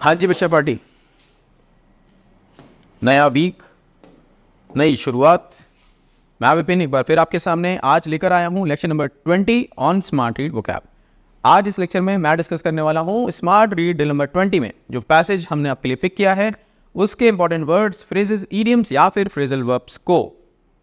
हाँ जी बच्चा पार्टी, नया वीक, नई शुरुआत। मैं विपिन एक बार फिर आपके सामने आज लेकर आया हूँ lecture number 20 on smart read vocab. आज इस लेक्चर में मैं डिस्कस करने वाला हूँ स्मार्ट रीड ड्रिल नंबर 20 में जो पैसेज हमने आपके लिए पिक किया है उसके इंपॉर्टेंट वर्ड्स, फ्रेजेस, इडियम्स या फिर फ्रेजल वर्ब्स को।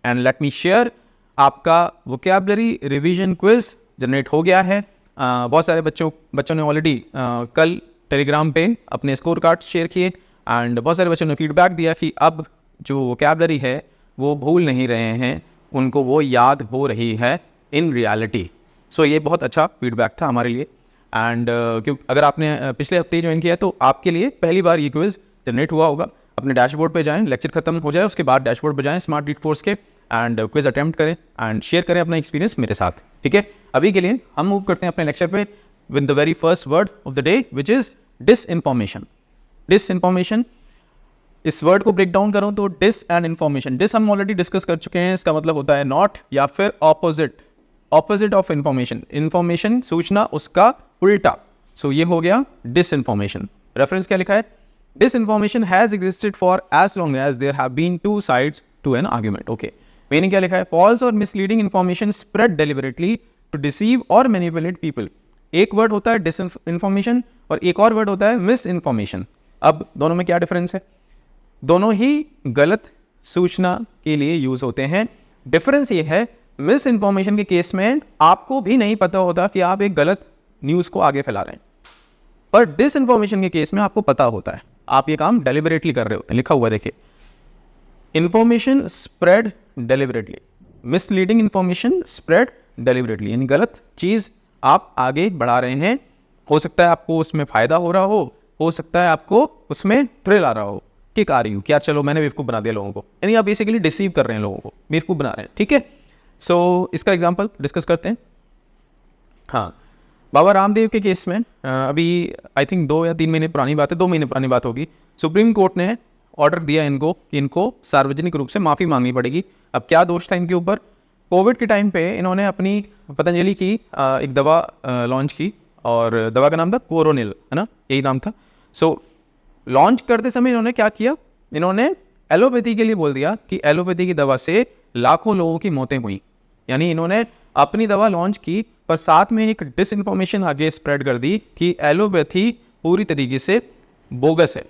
एंड लेट मी शेयर, आपका वोकैबुलरी रिवीजन क्विज जनरेट हो गया है। बहुत सारे बच्चों ने ऑलरेडी कल टेलीग्राम पे अपने स्कोर कार्ड्स शेयर किए एंड बहुत सारे बच्चों ने फीडबैक दिया कि अब जो वोकैबुलरी है वो भूल नहीं रहे हैं, उनको वो याद हो रही है इन रियलिटी। सो ये बहुत अच्छा फीडबैक था हमारे लिए। एंड क्योंकि अगर आपने पिछले हफ्ते ज्वाइन किया तो आपके लिए पहली बार ये क्विज जनरेट हुआ होगा। अपने डैशबोर्ड पे जाएं, लेक्चर खत्म हो जाए उसके बाद डैशबोर्ड पे जाएं स्मार्ट रीड कोर्स के एंड क्विज अटेम्प्ट करें एंड शेयर करें अपना एक्सपीरियंस मेरे साथ। ठीक है, अभी के लिए हम मूव करते हैं अपने लेक्चर पे with the very first word of the day which is disinformation. Disinformation, इस वर्ड को ब्रेक डाउन करूं तो डिस एंड इन्फॉर्मेशन। डिस हम ऑलरेडी डिस्कस कर चुके हैं, इसका मतलब होता है नॉट या फिर opposite, opposite of information. Information सूचना, उसका उल्टा। सो ये हो गया डिसइंफॉर्मेशन। रेफरेंस क्या लिखा है? Disinformation has existed for as long as there have been two sides to an argument. Okay, meaning क्या लिखा है? फॉल्स और misleading information spread deliberately to deceive और मैनिपुलेट पीपल। एक वर्ड होता है डिसइंफॉर्मेशन और एक और वर्ड होता है मिस इन्फॉर्मेशन। अब दोनों में क्या डिफरेंस है? दोनों ही गलत सूचना के लिए यूज होते हैं। डिफरेंस ये है, मिस इन्फॉर्मेशन के केस में आपको भी नहीं पता होता कि आप एक गलत न्यूज को आगे फैला रहे हैं, पर डिस इन्फॉर्मेशन के केस में आपको पता होता है, आप ये काम डेलिबरेटली कर रहे होते हैं। लिखा हुआ देखिए, information spread deliberately, misleading information spread deliberately, यानी गलत चीज आप आगे बढ़ा रहे हैं। हो सकता है आपको उसमें फायदा हो रहा हो सकता है आपको उसमें थ्रिल आ रहा हो, किक आ रही हो, क्या चलो मैंने बेवकूफ़ बना दिया लोगों को, यानी आप बेसिकली डिसीव कर रहे हैं लोगों को, बेवकूफ़ बना रहे हैं। ठीक है, सो इसका एग्जांपल डिस्कस करते हैं। हाँ, बाबा रामदेव के केस में अभी आई थिंक 2 या 3 महीने पुरानी बात है, 2 महीने पुरानी बात होगी। सुप्रीम कोर्ट ने ऑर्डर दिया इनको कि इनको सार्वजनिक रूप से माफ़ी मांगनी पड़ेगी। अब क्या दोष था इनके ऊपर? कोविड के टाइम पे इन्होंने अपनी पतंजलि की एक दवा लॉन्च की और दवा का नाम था कोरोनिल, है ना, यही नाम था। सो लॉन्च करते समय इन्होंने क्या किया? इन्होंने एलोपैथी के लिए बोल दिया कि एलोपैथी की दवा से लाखों लोगों की मौतें हुई। यानी इन्होंने अपनी दवा लॉन्च की पर साथ में एक डिसइंफॉर्मेशन आगे स्प्रेड कर दी कि एलोपैथी पूरी तरीके से बोगस है।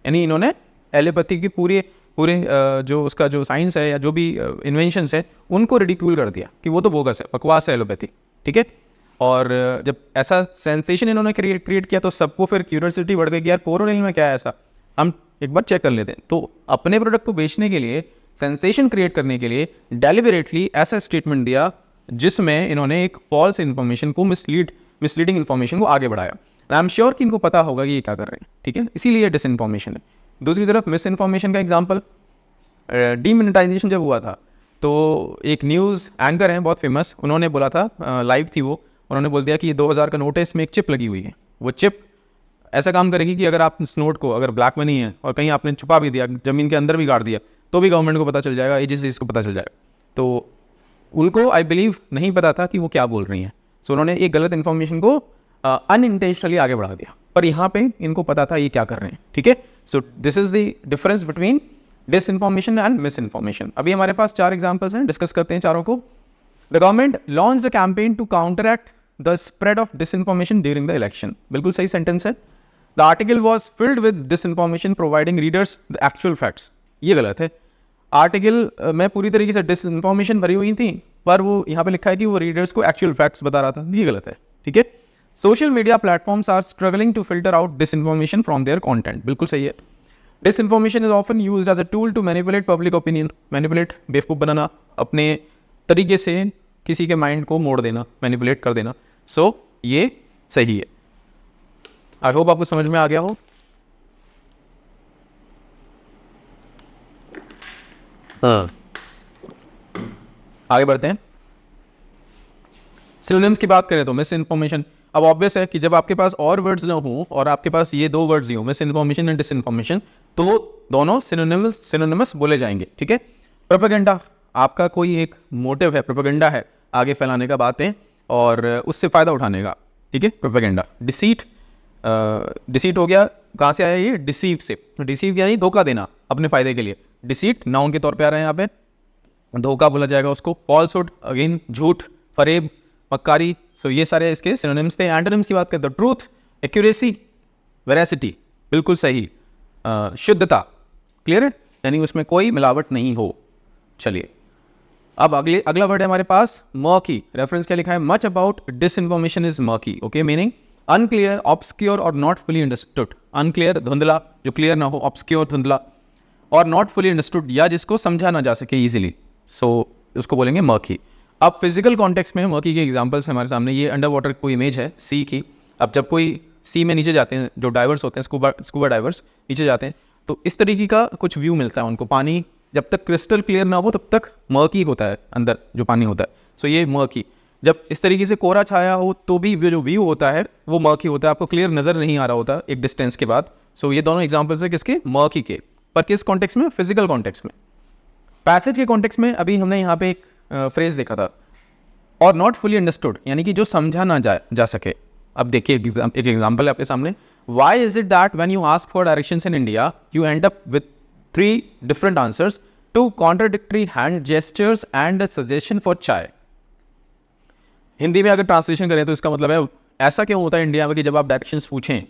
यानी इन्होंने एलोपैथी की पूरे जो उसका जो साइंस है या जो भी इन्वेंशंस है उनको रिडिक्यूल कर दिया कि वो तो बोगस है, बकवास है एलोपैथी। ठीक है, और जब ऐसा सेंसेशन इन्होंने क्रिएट किया तो सबको फिर क्यूरियोसिटी बढ़ गई कि यार कोरोनिल में क्या है ऐसा, हम एक बार चेक कर लेते हैं। तो अपने प्रोडक्ट को बेचने के लिए, सेंसेशन क्रिएट करने के लिए डेलिबरेटली ऐसा स्टेटमेंट दिया जिसमें इन्होंने एक फॉल्स इन्फॉर्मेशन को, मिसलीडिंग इन्फॉर्मेशन को आगे बढ़ाया। आई एम श्योर कि इनको पता होगा कि ये क्या कर रहे हैं। ठीक है, इसीलिए डिसइन्फॉर्मेशन है। दूसरी तरफ मिस इन्फॉर्मेशन का एग्जाम्पल, डीमोनेटाइजेशन जब हुआ था तो एक न्यूज़ एंकर हैं बहुत फेमस, उन्होंने बोला था, लाइव थी वो, उन्होंने बोल दिया कि ये 2000 का नोट है, इसमें एक चिप लगी हुई है। वो चिप ऐसा काम करेगी कि अगर आप इस नोट को, अगर ब्लैक मनी है और कहीं आपने छुपा भी दिया, ज़मीन के अंदर भी गाड़ दिया, तो भी गवर्नमेंट को पता चल जाएगा, एजेंसीज को पता चल जाएगा। तो उनको आई बिलीव नहीं पता था कि वो क्या बोल रही हैं। सो उन्होंने एक गलत इन्फॉर्मेशन को अनइंटेंशनली आगे बढ़ा दिया, पर यहाँ पे इनको पता था ये क्या कर रहे हैं। ठीक है, so this is the difference between disinformation and miss information. अभी हमारे पास 4 एग्जाम्पल्स हैं, डिस्कस करते हैं चारों को। The government launch the campaign to counteract the spread of disinformation during the election. बिल्कुल सही सेंटेंस है। The article was filled with disinformation providing readers the actual facts. ये गलत है। आर्टिकल में पूरी तरीके से डिसइंफॉर्मेशन भरी हुई थी, पर वो यहाँ पे लिखा है कि वो रीडर्स को एक्चुअल फैक्ट्स बता रहा था। ये गलत है। ठीक है, social media platforms are struggling to filter out disinformation from their content. बिल्कुल सही है। Disinformation is often used as a tool to manipulate public opinion. Manipulate, बेवकूफ़ बनाना, अपने तरीके से किसी के माइंड को मोड़ देना, मैनिपुलेट कर देना। सो ये सही है। आई होप आपको समझ में आ गया हो। आगे बढ़ते हैं। सिनोनिम्स की बात करें तो मिस इन्फॉर्मेशन, अब ऑब्वियस है कि जब आपके पास और वर्ड्स ना हो और आपके पास ये 2 वर्ड्स ही हो, मिस इन्फॉर्मेशन एंड डिसइन्फॉर्मेशन, तो दोनों सिनोनिमस बोले जाएंगे। ठीक है, प्रोपेगेंडा, आपका कोई एक मोटिव है, प्रोपेगेंडा है आगे फैलाने का बातें और उससे फ़ायदा उठाने का। ठीक है, प्रोपेगेंडा। डिसीट, डिसीट हो गया, कहाँ से आया ये? डिसीव से। डिसीव यानी धोखा देना अपने फायदे के लिए। डिसीट नाउन के तौर पे आ रहा है यहाँ पे, धोखा बोला जाएगा उसको। फॉल्सहुड अगेन झूठ, फरेब, मक्कारी। सो ये सारे इसके सिनोनिम्स थे। एंटोनिम्स की बात करें तो ट्रूथ, एक्यूरेसी, वेरासिटी, बिल्कुल सही, शुद्धता, क्लियर है, यानी उसमें कोई मिलावट नहीं हो। चलिए अब अगला वर्ड है हमारे पास मर्की। रेफरेंस क्या लिखा है? Much about disinformation is murky. Okay, meaning unclear, obscure और नॉट फुली अंडरस्टूड। अनक्लियर धुंधला, जो क्लियर ना हो, ऑब्सक्योर धुंधला, और नॉट फुली अंडरस्टूड या जिसको समझा ना जा सके इजीली, सो उसको बोलेंगे मर्की। अब फिजिकल कॉन्टेक्स्ट में मर्की के एग्जांपल्स हमारे सामने, ये अंडर वाटर कोई इमेज है सी की। अब जब कोई सी में नीचे जाते हैं, जो डाइवर्स होते हैं, स्कूबा डाइवर्स नीचे जाते हैं, तो इस तरीके का कुछ व्यू मिलता है उनको। पानी जब तक क्रिस्टल क्लियर ना हो तब तक मर्की होता है अंदर जो पानी होता है। सो ये मर्की। जब इस तरीके से कोहरा छाया हो तो भी जो व्यू होता है वो मर्की होता है, आपको क्लियर नज़र नहीं आ रहा होता एक डिस्टेंस के बाद। सो ये दोनों एग्जाम्पल्स है किसके? मर्की के। पर किस कॉन्टेक्स्ट में? फिजिकल कॉन्टेक्स्ट में। पैसेज के कॉन्टेक्स्ट में अभी हमने यहाँ पे एक फ्रेज देखा था, और नॉट फुली अंडरस्टूड, यानी कि जो समझा ना जा सके। अब देखिए एक एग्जाम्पल है आपके सामने। Why is it that when you ask for directions in India you end up with 3 different answers, 2 contradictory hand gestures and a suggestion for chai? Hindi में अगर ट्रांसलेशन करें तो इसका मतलब है ऐसा क्यों होता है इंडिया में कि जब आप डायरेक्शंस पूछें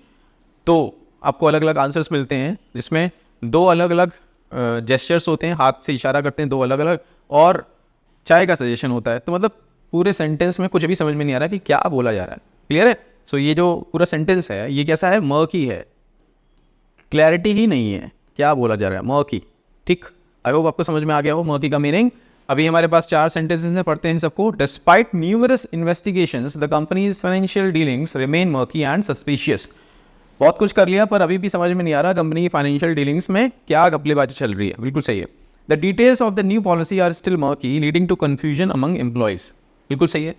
तो आपको अलग अलग आंसर्स मिलते हैं, जिसमें 2 अलग अलग जेस्चर्स होते हैं, हाथ से इशारा करते हैं 2 अलग अलग, और चाय का सजेशन होता है। तो मतलब पूरे सेंटेंस में कुछ भी समझ में नहीं आ रहा कि क्या बोला जा रहा है। क्लियर है? सो ये जो पूरा सेंटेंस है ये कैसा है? मर्की है, क्लैरिटी ही नहीं है क्या बोला जा रहा है, मर्की। ठीक, आई होप आपको समझ में आ गया हो मर्की का मीनिंग। अभी हमारे पास 4 सेंटेंसेस हैं, पढ़ते हैं सबको। Despite numerous investigations the companies financial dealings remain murky and suspicious. बहुत कुछ कर लिया पर अभी भी समझ में नहीं आ रहा कंपनी की फाइनेंशियल डीलिंग्स में क्या घपलेबाजी चल रही है। बिल्कुल सही है। The details of the new policy are still murky leading to confusion among employees. बिल्कुल सही है,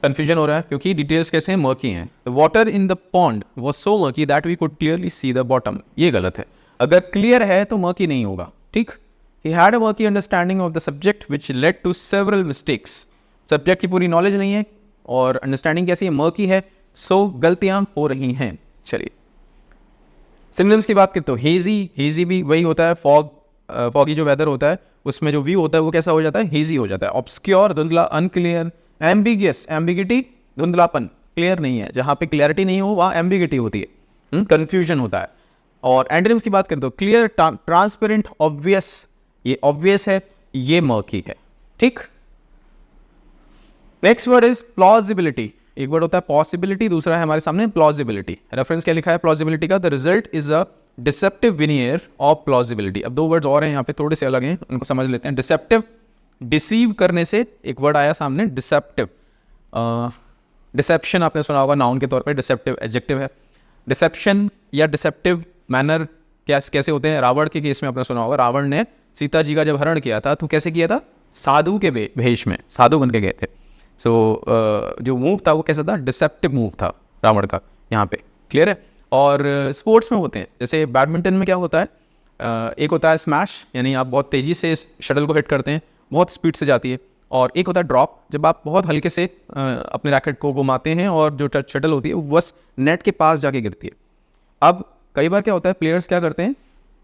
कन्फ्यूजन हो रहा है क्योंकि डिटेल्स कैसे हैं? मर्की हैं। The water in the pond was so murky that we could clearly see the bottom. ये गलत है, अगर क्लियर है तो मर्की नहीं होगा। ठीक, he had a murky understanding of the subject which led to several mistakes। Subject की पूरी नॉलेज नहीं है और अंडरस्टैंडिंग कैसी है? मर्की है, सो गलतियां हो रही हैं। चलिए सिनोनिम्स की बात करें तो हेजी, हेजी भी वही होता है, फॉगी जो वेदर होता है उसमें जो व्यू होता है वो कैसा हो जाता है? हेजी हो जाता है। ऑब्सक्योर धुंधला, अनक्लियर, एम्बिगियस, एम्बिगिटी धुंधलापन, क्लियर नहीं है। जहाँ पे क्लैरिटी नहीं हो वहाँ एम्बिगिटी होती है, कन्फ्यूजन होता है। और एंटोनिम्स की बात करें तो क्लियर, ट्रांसपेरेंट, ऑब्वियस, ये ऑब्वियस है, ये मर्की है। ठीक, नेक्स्ट वर्ड इज प्लॉजिबिलिटी। एक वर्ड होता है पॉसिबिलिटी, दूसरा है हमारे सामने प्लॉजिबिलिटी। रेफरेंस क्या लिखा है प्लॉजिबिलिटी का? The result is a deceptive veneer of plausibility. अब 2 वर्ड्स और हैं यहाँ पे, थोड़े से अलग हैं, उनको समझ लेते हैं। डिसेप्टिव, डिसीव करने से एक वर्ड आया सामने, डिसेप्टिव। डिसेप्शन आपने सुना होगा नाउन के तौर पे, डिसेप्टिव एडजेक्टिव है। डिसेप्शन या डिसेप्टिव मैनर कैसे होते हैं? रावण के केस में आपने सुना होगा, रावण ने सीता जी का जब हरण किया था तो कैसे किया था? साधु के भेष में, साधु बन के गए थे। सो जो मूव था वो कैसा था? डिसेप्टिव मूव था रावण का यहाँ पे। क्लियर है? और स्पोर्ट्स में होते हैं, जैसे बैडमिंटन में क्या होता है? एक होता है स्मैश, यानी आप बहुत तेज़ी से शटल को हिट करते हैं, बहुत स्पीड से जाती है। और एक होता है ड्रॉप, जब आप बहुत हल्के से अपने रैकेट को घुमाते हैं और जो शटल होती है वो बस नेट के पास जाके गिरती है। अब कई बार क्या होता है, प्लेयर्स क्या करते हैं,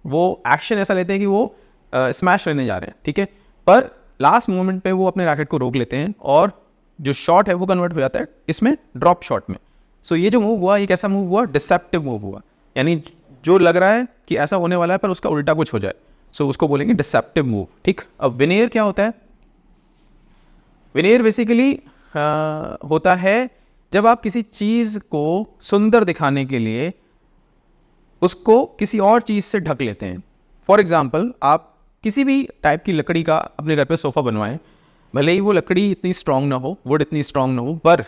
वो एक्शन ऐसा लेते हैं कि वो स्मैश लेने जा रहे हैं, ठीक है, पर लास्ट मोमेंट पे वो अपने रैकेट को रोक लेते हैं और जो शॉट है वो कन्वर्ट हो जाता है इसमें ड्रॉप शॉट में। सो ये जो मूव हुआ, ये कैसा मूव हुआ? डिसेप्टिव मूव हुआ, यानी जो लग रहा है कि ऐसा होने वाला है पर उसका उल्टा कुछ हो जाए, सो उसको बोलेंगे डिसेप्टिव मूव। ठीक, अब विनियर क्या होता है? विनियर बेसिकली होता है जब आप किसी चीज़ को सुंदर दिखाने के लिए उसको किसी और चीज़ से ढक लेते हैं। फॉर एग्जाम्पल, आप किसी भी टाइप की लकड़ी का अपने घर पे सोफ़ा बनवाएं, भले ही वो लकड़ी इतनी स्ट्रांग ना हो, वुड इतनी स्ट्रांग ना हो, पर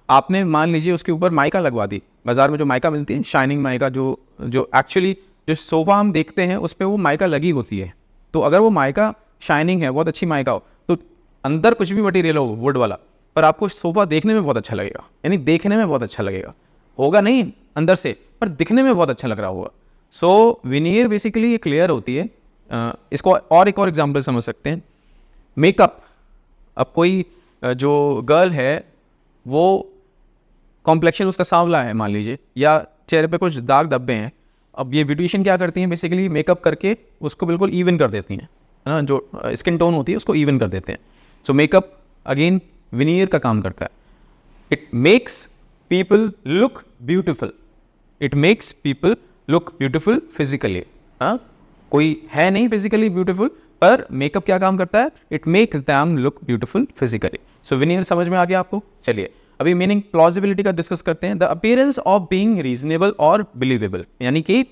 आपने मान लीजिए उसके ऊपर माइका लगवा दी। बाज़ार में जो माइका मिलती है, शाइनिंग माइका, जो एक्चुअली जो सोफ़ा हम देखते हैं उस पर वो माइका लगी होती है। तो अगर वो माइका शाइनिंग है, बहुत अच्छी माइका हो, तो अंदर कुछ भी मटीरियल हो वुड वाला, पर आपको सोफ़ा देखने में बहुत अच्छा लगेगा, यानी देखने में बहुत अच्छा लगेगा, होगा नहीं अंदर से, पर दिखने में बहुत अच्छा लग रहा होगा। सो विनियर बेसिकली ये क्लियर होती है। इसको और एक और एग्जांपल समझ सकते हैं, मेकअप। अब कोई जो गर्ल है वो कॉम्प्लेक्शन उसका सांवला है मान लीजिए, या चेहरे पे कुछ दाग धब्बे हैं, अब ये ब्यूटिशियन क्या करती हैं, बेसिकली मेकअप करके उसको बिल्कुल इवन कर देती हैं, है ना, जो स्किन टोन होती है उसको इवन कर देते हैं। सो मेकअप अगेन विनीयर का काम करता है। It makes people look beautiful, it makes people look beautiful physically. हाँ, कोई है नहीं फिजिकली ब्यूटिफुल, पर मेकअप क्या काम करता है, it makes them look beautiful physically. So veneer समझ में आ गया आपको। चलिए अभी मीनिंग प्लॉजिबिलिटी का डिस्कस करते हैं। The appearance of being reasonable और बिलीवेबल, यानी कि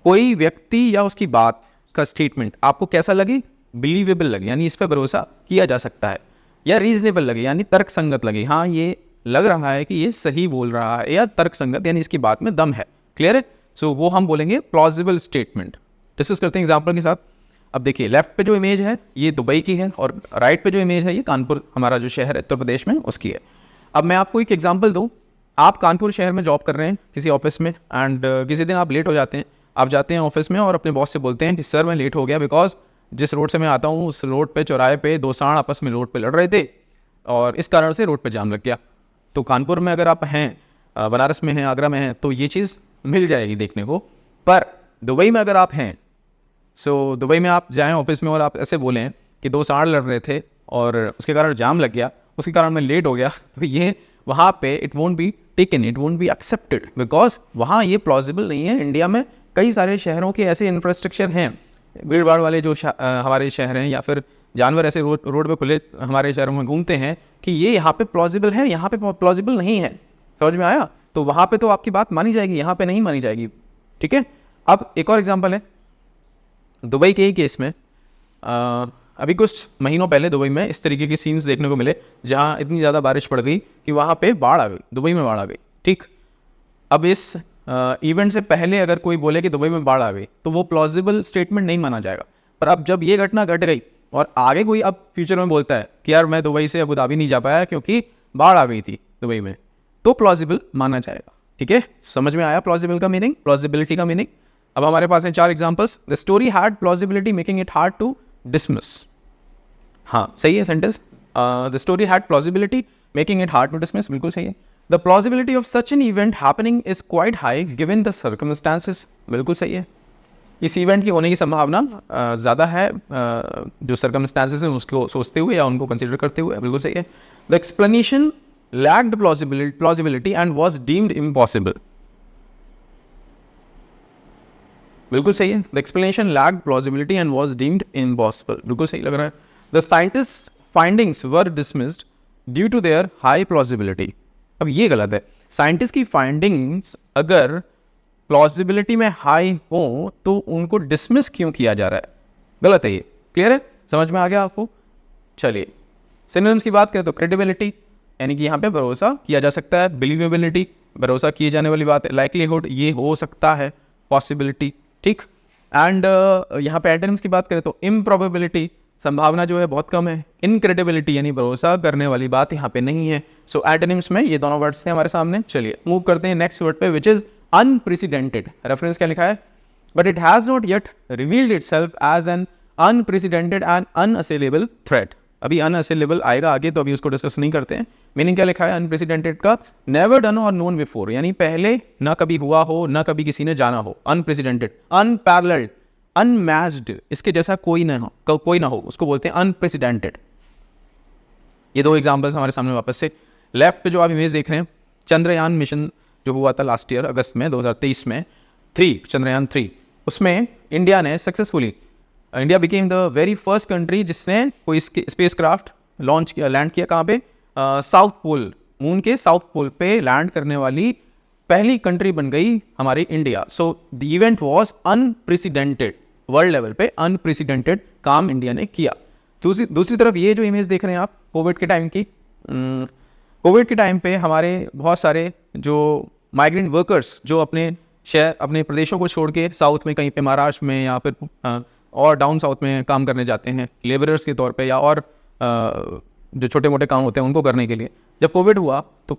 कोई व्यक्ति या उसकी बात का स्टेटमेंट आपको कैसा लगे, बिलीवेबल लगे, यानी इस पर भरोसा किया जा सकता है, या रीजनेबल लगे यानी तर्क संगत लगे, हाँ ये लग रहा है कि ये सही बोल रहा है, या तर्क संगत यानी इसकी बात में दम है। क्लियर है? सो वो हम बोलेंगे प्लॉजिबल स्टेटमेंट। डिस्कस करते हैं एग्जाम्पल के साथ। अब देखिए लेफ्ट पे जो इमेज है ये दुबई की है, और राइट पे जो इमेज है ये कानपुर, हमारा जो शहर है उत्तर प्रदेश में, उसकी है। अब मैं आपको एक एग्जांपल दूं, आप कानपुर शहर में जॉब कर रहे हैं किसी ऑफिस में, एंड किसी दिन आप लेट हो जाते हैं, आप जाते हैं ऑफिस में और अपने बॉस से बोलते हैं कि सर मैं लेट हो गया बिकॉज जिस रोड से मैं आता हूँ उस रोड पे चौराहे पे दो सांड आपस में रोड पे लड़ रहे थे और इस कारण से रोड पे जाम लग गया। तो कानपुर में अगर आप हैं, बनारस में हैं, आगरा में हैं, तो ये चीज़ मिल जाएगी देखने को। पर दुबई में अगर आप हैं, सो दुबई में आप जाएं ऑफिस में और आप ऐसे बोलें कि दो सांड लड़ रहे थे और उसके कारण जाम लग गया, उसके कारण मैं लेट हो गया, तो ये वहाँ पे it won't be taken, it won't be accepted, because वहाँ ये प्लॉजिबल नहीं है। इंडिया में कई सारे शहरों के ऐसे इंफ्रास्ट्रक्चर हैं, भीड़ भाड़ वाले जो हमारे शहर हैं, या फिर जानवर ऐसे रोड पे खुले हमारे शहरों में घूमते हैं कि ये यहाँ पे प्लॉजिबल है, यहाँ पे प्लॉजिबल नहीं है। समझ में आया? तो वहाँ पे तो आपकी बात मानी जाएगी, यहाँ पे नहीं मानी जाएगी। ठीक है। अब एक और एग्जाम्पल है दुबई के ही केस में। अभी कुछ महीनों पहले दुबई में इस तरीके के सीन्स देखने को मिले जहाँ इतनी ज़्यादा बारिश पड़ गई कि वहाँ पे बाढ़ आ गई, दुबई में बाढ़ आ गई। ठीक। अब इस इवेंट से पहले अगर कोई बोले कि दुबई में बाढ़ आ गई तो वो प्लॉजिबल स्टेटमेंट नहीं माना जाएगा। पर अब जब ये घटना घट गई और आगे कोई अब फ्यूचर में बोलता है कि यार मैं दुबई से अबू धाबी नहीं जा पाया क्योंकि बाढ़ आ गई थी दुबई में, तो प्लॉजिबल माना जाएगा। ठीक है, समझ में आया प्लॉजिबल का मीनिंग, प्लॉजिबिलिटी का मीनिंग। अब हमारे पास है 4 examples. The story had plausibility making it hard to dismiss. हाँ सही है sentence. The story had plausibility making it hard to dismiss, बिल्कुल सही है। The plausibility of such an event happening is quite high given the circumstances, बिल्कुल सही है। इस इवेंट की होने की संभावना ज़्यादा है जो सर्कमस्टांसेस हैं उसको सोचते हुए या उनको कंसिडर करते हुए, बिल्कुल सही है। The explanation lacked plausibility and was deemed impossible, बिल्कुल सही है। The explanation lacked plausibility and was deemed impossible, बिल्कुल सही लग रहा है। The scientist findings were dismissed due to their high plausibility, अब ये गलत है। साइंटिस्ट की फाइंडिंग्स अगर प्लॉजिबिलिटी में हाई हो तो उनको डिसमिस क्यों किया जा रहा है, गलत है ये। क्लियर है, समझ में आ गया आपको? चलिए सिनोनिम्स की बात करें तो क्रेडिबिलिटी यानी कि यहाँ पे भरोसा किया जा सकता है, बिलीवेबिलिटी भरोसा किए जाने वाली बात है, लाइकलीहुड ये हो सकता है, पॉसिबिलिटी। ठीक। एंड यहाँ पे एंटोनिम्स की बात करें तो इम्प्रोबेबिलिटी संभावना जो है बहुत कम है, इनक्रेडिबिलिटी यानी भरोसा करने वाली बात यहाँ पे नहीं है। सो एंटोनिम्स में ये दोनों वर्ड्स थे हमारे सामने। चलिए मूव करते हैं नेक्स्ट वर्ड पे विच इज अनप्रेसिडेंटेड। रेफरेंस क्या लिखा है? But it has not yet revealed itself as an unprecedented and unassailable threat. अभी अनअसेलेबल आएगा आगे, तो अभी उसको डिस्कस नहीं करते हैं। मीनिंग क्या लिखा है अनप्रेसिडेंटेड का? नेवर डन और नोन बिफोर, यानी पहले ना कभी हुआ हो ना कभी किसी ने जाना हो। अनप्रेसिडेंटेड, अनपैरेलल्ड, अनमैच्ड, इसके जैसा कोई ना हो उसको बोलते हैं अनप्रेसिडेंटेड। ये 2 एग्जांपल्स हमारे सामने वापस से। लेफ्ट पे जो आप इमेज देख रहे हैं, चंद्रयान मिशन जो हुआ था लास्ट ईयर अगस्त में 2023 में, चंद्रयान 3, उसमें इंडिया ने successfully, India became the very first country जिसने कोई स्पेस क्राफ्ट लॉन्च किया, लैंड किया कहाँ पे? साउथ पोल, मून के साउथ पोल पे लैंड करने वाली पहली कंट्री बन गई हमारी India. So the event was unprecedented, world level पे अनप्रेसिडेंटेड काम इंडिया ने किया। दूसरी तरफ ये जो इमेज देख रहे हैं आप कोविड के टाइम की, कोविड के टाइम पे हमारे बहुत सारे जो माइग्रेंट वर्कर्स जो अपने शहर अपने प्रदेशों को छोड़ के साउथ में कहीं पे महाराष्ट्र में या फिर और डाउन साउथ में काम करने जाते हैं लेबरर्स के तौर पे, या और जो छोटे मोटे काम होते हैं उनको करने के लिए। जब कोविड हुआ तो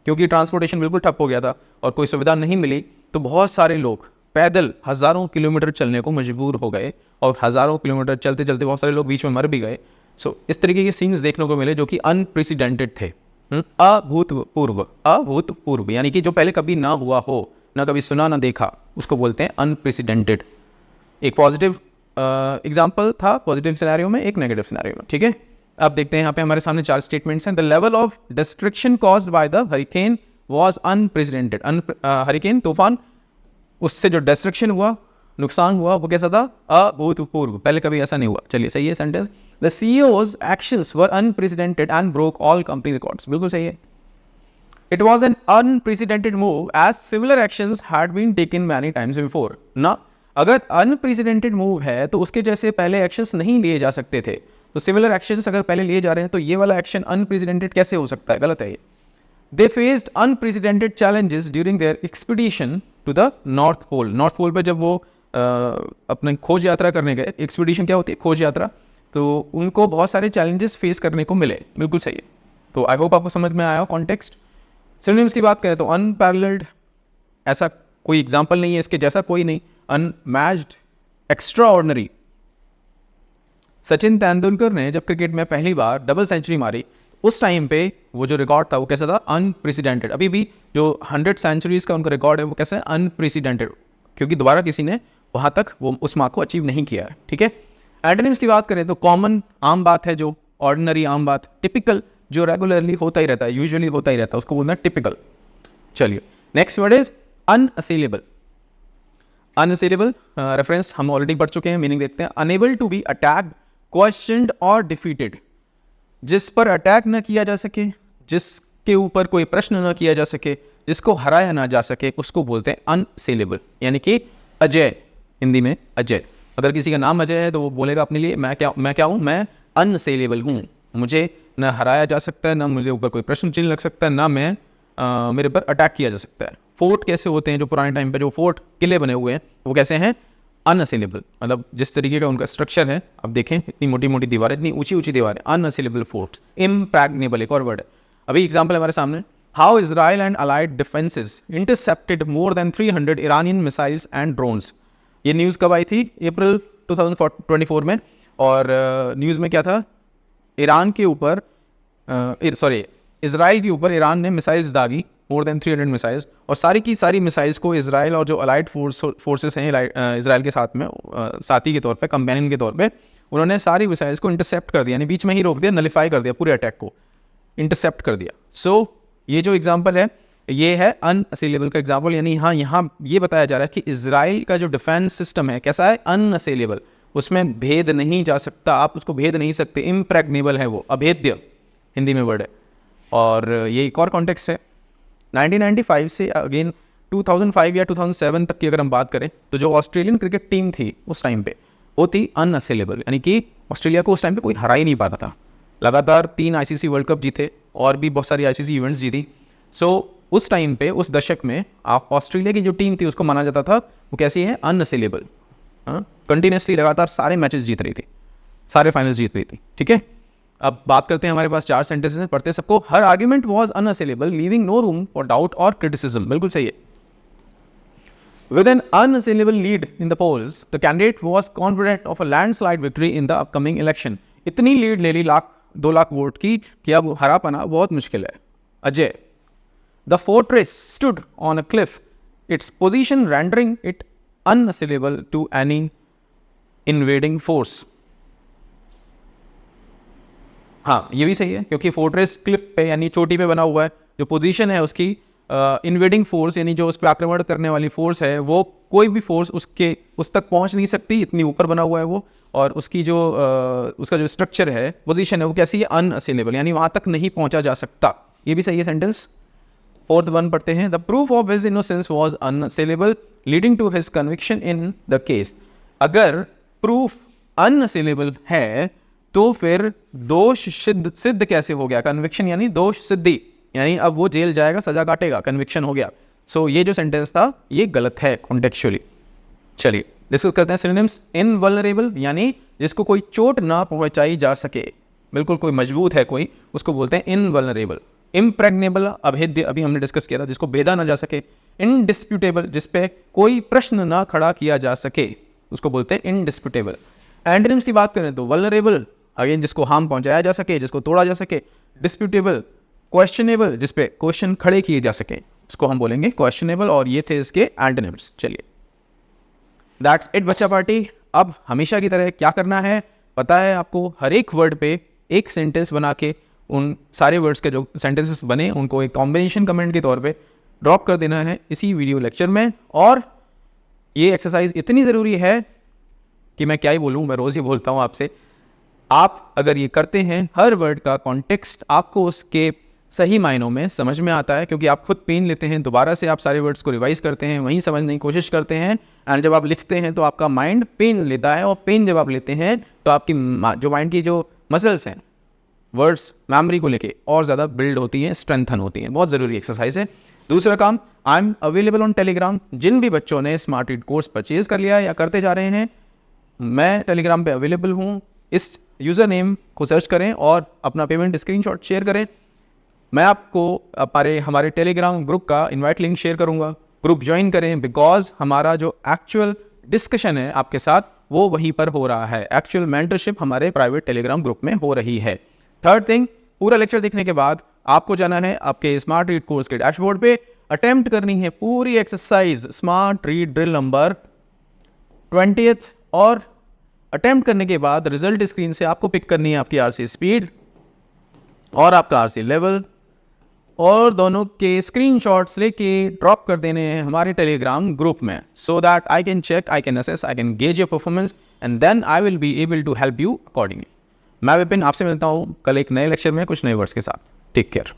क्योंकि ट्रांसपोर्टेशन बिल्कुल ठप हो गया था और कोई सुविधा नहीं मिली, तो बहुत सारे लोग पैदल हज़ारों किलोमीटर चलने को मजबूर हो गए और हज़ारों किलोमीटर चलते चलते बहुत सारे लोग बीच में मर भी गए। सो इस तरीके के सीन्स देखने को मिले जो कि अनप्रेसिडेंटेड थे। अभूतपूर्व, अभूतपूर्व यानी कि जो पहले कभी ना हुआ हो, ना कभी सुना ना देखा, उसको बोलते हैं अनप्रेसिडेंटेड। एक पॉजिटिव एग्जाम्पल था पॉजिटिव सिनेरियो में, एक नेगेटिव सिनेरियो में, ठीक है। अब देखते हैं यहाँ पे हमारे सामने 4 स्टेटमेंट्स हैं। The level of destruction caused by the hurricane was unprecedented. Hurricane तूफान, उससे जो डिस्ट्रक्शन हुआ, नुकसान हुआ, वो कैसा था? अभूतपूर्व, पहले कभी ऐसा नहीं हुआ। चलिए सही है sentence. The CEO's actions were unprecedented and broke all company records। बिल्कुल सही है। It was an unprecedented move as similar actions had been taken many times before। ना, अगर unprecedented move है तो उसके जैसे पहले actions नहीं लिए जा सकते थे। तो similar actions अगर पहले लिए जा रहे हैं तो ये वाला action unprecedented कैसे हो सकता है? गलत है ये। They faced unprecedented challenges during their expedition to the North Pole। North Pole पे जब वो अपने खोज यात्रा करने गए, एक्सपीडिशन क्या होती है? खोज यात्रा। तो उनको बहुत सारे चैलेंजेस फेस करने को मिले। बिल्कुल सही है। तो आई होप आपको समझ में आया कॉन्टेक्स्ट। सिनोनिम्स की बात करें तो अनपैरेलल्ड, ऐसा कोई एग्जाम्पल नहीं है इसके जैसा, कोई नहीं। Unmatched, extraordinary. सचिन तेंदुलकर ने जब क्रिकेट में पहली बार डबल सेंचुरी मारी, उस टाइम पे वो जो रिकॉर्ड था वो कैसा था? अनप्रेसिडेंटेड। अभी भी जो 100 सेंचुरीज का उनका रिकॉर्ड है वो कैसा है? अनप्रेसिडेंटेड, क्योंकि दोबारा किसी ने वहाँ तक वो उस मार्क को अचीव नहीं किया है, ठीक है। एंटोनिम्स की बात करें तो कॉमन, आम बात है जो, ऑर्डिनरी, आम बात। टिपिकल, जो रेगुलरली होता ही रहता है, यूजुअली होता ही रहता है, उसको बोलना है टिपिकल। चलिए next word is unassailable. Unassailable reference हम ऑलरेडी पढ़ चुके हैं, मीनिंग देखते हैं। Unable to be attacked, questioned और डिफीटेड। जिस पर अटैक न किया जा सके, जिसके ऊपर कोई प्रश्न न किया जा सके, जिसको हराया ना जा सके, उसको बोलते हैं अनअसेलेबल। यानी कि अजय, हिंदी में अजय। अगर किसी का नाम अजय है तो वो बोलेगा अपने लिए मैं क्या हूँ? मैं अनअसेलेबल हूँ। मुझे न हराया जा सकता है, ना मुझे ऊपर कोई प्रश्न चिन्ह लग सकता है, ना मैं मेरे पर अटैक किया जा सकता है। फोर्ट कैसे होते हैं? जो पुराने टाइम पे जो फोर्ट, किले बने हुए हैं, वो कैसे हैं? अनअसेलेबल। मतलब जिस तरीके का उनका स्ट्रक्चर है, अब देखें, इतनी मोटी मोटी दीवारें, इतनी ऊंची ऊंची दीवारें, अनअसेलेबल फोर्ट। इम्प्रैग्नेबल एक और वर्ड है। अभी एग्जाम्पल हमारे सामने, how Israel and allied defences intercepted more than 300 Iranian missiles and drones. ये न्यूज़ कब आई थी? अप्रैल 2024 में। और न्यूज़ में क्या था? ईरान के ऊपर, इजराइल के ऊपर ईरान ने मिसाइल्स दागी, मोर देन 300 मिसाइल्स, और सारी की सारी मिसाइल्स को इजराइल और जो अलाइड फोर्सेस हैं इजराइल के साथ में, साथी के तौर पे, कंपेनियन के तौर पे, उन्होंने सारी मिसाइल्स को इंटरसेप्ट कर दिया, यानी बीच में ही रोक दिया, नलिफाई कर दिया, पूरे अटैक को इंटरसेप्ट कर दिया। सो ये जो एग्जाम्पल है, ये है अनअसेलेबल का एग्जाम्पल। यानी यहाँ ये बताया जा रहा है कि इजराइल का जो डिफेंस सिस्टम है कैसा है? अनअसेलेबल। उसमें भेद नहीं जा सकता, आप उसको भेद नहीं सकते। इम्प्रैग्नेबल है वो, अभेद्य हिंदी में वर्ड है। और ये एक और कॉन्टेक्स्ट है। 1995 से अगेन 2005 या 2007 तक की अगर हम बात करें तो जो ऑस्ट्रेलियन क्रिकेट टीम थी उस टाइम पे, वो थी अनअसेलेबल। यानी कि ऑस्ट्रेलिया को उस टाइम पे कोई हरा ही नहीं पाता था। लगातार 3 ICC वर्ल्ड कप जीते और भी बहुत सारी ICC इवेंट्स जीती। सो उस टाइम पे, उस दशक में, आप ऑस्ट्रेलिया की जो टीम थी उसको माना जाता था वो कैसी है? अनअसेलेबल। कंटिन्यूसली लगातार सारे मैचेस जीत रही थी, सारे फाइनल्स जीत रही थी, ठीक है। अब बात करते हैं, हमारे पास 4 सेंटेंसेस हैं, पढ़ते हैं सबको। Her argument was unassailable, leaving no room for doubt और क्रिटिसिज्म। बिल्कुल सही है। With an unassailable lead in the polls, the candidate was confident of a landslide victory in the upcoming election. इतनी लीड ले ली, 2 लाख वोट की, कि अब हरा पाना बहुत मुश्किल है। Ajay, the fortress stood on a cliff, its position rendering it unassailable to any invading force. हाँ, ये भी सही है, क्योंकि फोर्ट्रेस क्लिफ पे यानी चोटी पे बना हुआ है। जो पोजीशन है उसकी, इन्वेडिंग फोर्स यानी जो उस पर आक्रमण करने वाली फोर्स है, वो कोई भी फोर्स उस तक पहुंच नहीं सकती, इतनी ऊपर बना हुआ है वो। और उसकी जो उसका जो स्ट्रक्चर है, पोजीशन है, वो कैसी है? अनअसेलेबल, यानी वहां तक नहीं पहुंचा जा सकता। ये भी सही है सेंटेंस। 4th वन पढ़ते हैं। The proof of his innocence was unassailable, leading to his conviction in the case. अगर प्रूफ अनअसेलेबल है तो फिर दोष सिद्ध कैसे हो गया? कन्विक्शन यानी दोष सिद्धि, यानी अब वो जेल जाएगा, सजा काटेगा, कन्विक्शन हो गया। सो ये जो सेंटेंस था ये गलत है कॉन्टेक्चुअली। चलिए डिस्कस करते हैं सिनोनिम्स। इनवल्नरेबल यानी जिसको कोई चोट ना पहुंचाई जा सके, बिल्कुल कोई मजबूत है कोई, उसको बोलते हैं इनवल्नरेबल। इम्प्रेग्नेबल, अभेद्य, अभी हमने डिस्कस किया था, जिसको भेदा ना जा सके। इनडिस्प्यूटेबल, जिसपे कोई प्रश्न ना खड़ा किया जा सके, उसको बोलते हैं इनडिस्प्यूटेबल। एंटोनिम्स की बात करें तो वल्नरेबल, अगेन जिसको हार्म पहुंचाया जा सके, जिसको तोड़ा जा सके। डिस्प्यूटेबल, क्वेश्चनेबल, जिसपे क्वेश्चन खड़े किए जा सके, उसको हम बोलेंगे क्वेश्चनेबल, और ये थे इसके एंटोनिम्स। चलिए, दैट्स इट बच्चा पार्टी। अब हमेशा की तरह क्या करना है पता है आपको, हर एक वर्ड पे एक सेंटेंस बना के उन सारे वर्ड्स के जो सेंटेंसेस बने उनको एक कॉम्बिनेशन कमेंट के तौर पे ड्रॉप कर देना है इसी वीडियो लेक्चर में। और ये एक्सरसाइज इतनी ज़रूरी है कि मैं क्या ही बोलूँ, मैं रोज़ ही बोलता हूँ आपसे। आप अगर ये करते हैं, हर वर्ड का कॉन्टेक्स्ट आपको उसके सही मायनों में समझ में आता है, क्योंकि आप खुद पेन लेते हैं, दोबारा से आप सारे वर्ड्स को रिवाइज करते हैं, वहीं समझने की कोशिश करते हैं, एंड जब आप लिखते हैं तो आपका माइंड पेन लेता है, और पेन जब आप लेते हैं तो आपकी जो माइंड की जो मसल्स हैं वर्ड्स मेमोरी को लेके और ज़्यादा बिल्ड होती हैं, स्ट्रेंथन होती हैं। बहुत ज़रूरी एक्सरसाइज है। दूसरा काम, I am available on Telegram. जिन भी बच्चों ने स्मार्ट रीड कोर्स परचेज कर लिया या करते जा रहे हैं, मैं टेलीग्राम पे अवेलेबल हूँ। इस यूज़र नेम को सर्च करें और अपना पेमेंट स्क्रीनशॉट शेयर करें। मैं आपको हमारे टेलीग्राम ग्रुप का इनवाइट लिंक शेयर करूंगा, ग्रुप ज्वाइन करें, बिकॉज हमारा जो एक्चुअल डिस्कशन है आपके साथ वो वहीं पर हो रहा है। एक्चुअल मेंटरशिप हमारे प्राइवेट टेलीग्राम ग्रुप में हो रही है। थर्ड थिंग, पूरा लेक्चर देखने के बाद आपको जाना है आपके स्मार्ट रीड कोर्स के डैशबोर्ड पे, अटेम्प्ट करनी है पूरी exercise smart read drill number 20th, और अटेम्प्ट करने के बाद रिजल्ट स्क्रीन से आपको पिक करनी है आपकी आरसी स्पीड और आपका आरसी लेवल, और दोनों के स्क्रीनशॉट्स लेके ड्रॉप कर देने हैं हमारे टेलीग्राम ग्रुप में, so that I can check, I can assess, I can gauge your performance, and then I will be able to help you accordingly. मैं विपिन आपसे मिलता हूँ कल एक नए लेक्चर में कुछ नए वर्ड्स के साथ। Take care.